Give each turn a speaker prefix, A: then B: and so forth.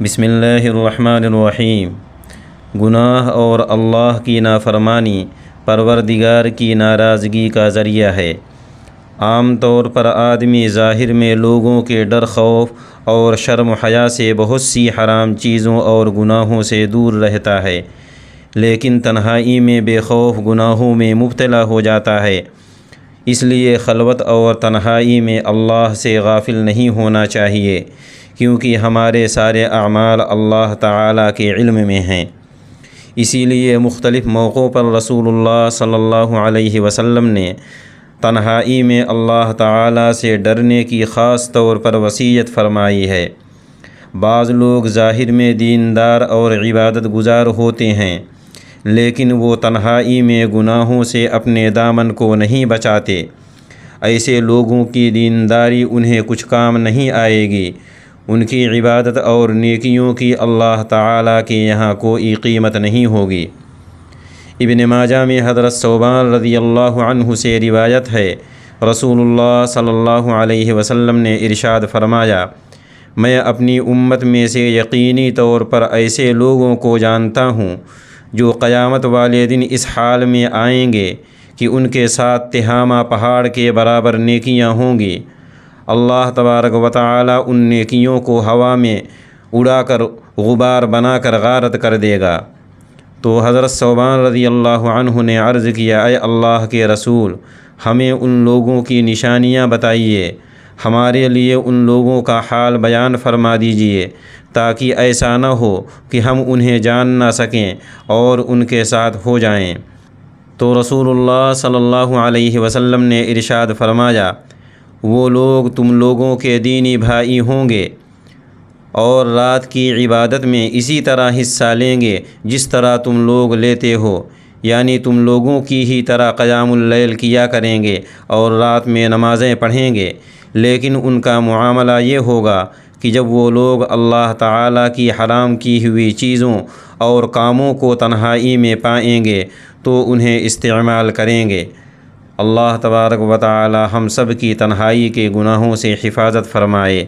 A: بسم اللہ الرحمن الرحیم۔ گناہ اور اللہ کی نافرمانی پروردگار کی ناراضگی کا ذریعہ ہے۔ عام طور پر آدمی ظاہر میں لوگوں کے ڈر، خوف اور شرم و حیا سے بہت سی حرام چیزوں اور گناہوں سے دور رہتا ہے، لیکن تنہائی میں بے خوف گناہوں میں مبتلا ہو جاتا ہے۔ اس لیے خلوت اور تنہائی میں اللہ سے غافل نہیں ہونا چاہیے، کیونکہ ہمارے سارے اعمال اللہ تعالیٰ کے علم میں ہیں۔ اسی لیے مختلف موقعوں پر رسول اللہ صلی اللہ علیہ وسلم نے تنہائی میں اللہ تعالیٰ سے ڈرنے کی خاص طور پر وصیت فرمائی ہے۔ بعض لوگ ظاہر میں دیندار اور عبادت گزار ہوتے ہیں، لیکن وہ تنہائی میں گناہوں سے اپنے دامن کو نہیں بچاتے۔ ایسے لوگوں کی دینداری انہیں کچھ کام نہیں آئے گی، ان کی عبادت اور نیکیوں کی اللہ تعالیٰ کے یہاں کوئی قیمت نہیں ہوگی۔ ابن ماجہ میں حضرت ثوبان رضی اللہ عنہ سے روایت ہے، رسول اللہ صلی اللہ علیہ وسلم نے ارشاد فرمایا، میں اپنی امت میں سے یقینی طور پر ایسے لوگوں کو جانتا ہوں جو قیامت والے دن اس حال میں آئیں گے کہ ان کے ساتھ تہامہ پہاڑ کے برابر نیکیاں ہوں گی۔ اللہ تبارک و تعالی ان نیکیوں کو ہوا میں اڑا کر غبار بنا کر غارت کر دے گا۔ تو حضرت ثوبان رضی اللہ عنہ نے عرض کیا، اے اللہ کے رسول، ہمیں ان لوگوں کی نشانیاں بتائیے، ہمارے لیے ان لوگوں کا حال بیان فرما دیجئے، تاکہ ایسا نہ ہو کہ ہم انہیں جان نہ سکیں اور ان کے ساتھ ہو جائیں۔ تو رسول اللہ صلی اللہ علیہ وسلم نے ارشاد فرمایا، وہ لوگ تم لوگوں کے دینی بھائی ہوں گے اور رات کی عبادت میں اسی طرح حصہ لیں گے جس طرح تم لوگ لیتے ہو، یعنی تم لوگوں کی ہی طرح قیام اللیل کیا کریں گے اور رات میں نمازیں پڑھیں گے، لیکن ان کا معاملہ یہ ہوگا کہ جب وہ لوگ اللہ تعالیٰ کی حرام کی ہوئی چیزوں اور کاموں کو تنہائی میں پائیں گے تو انہیں استعمال کریں گے۔ اللہ تبارک و تعالی ہم سب کی تنہائی کے گناہوں سے حفاظت فرمائے۔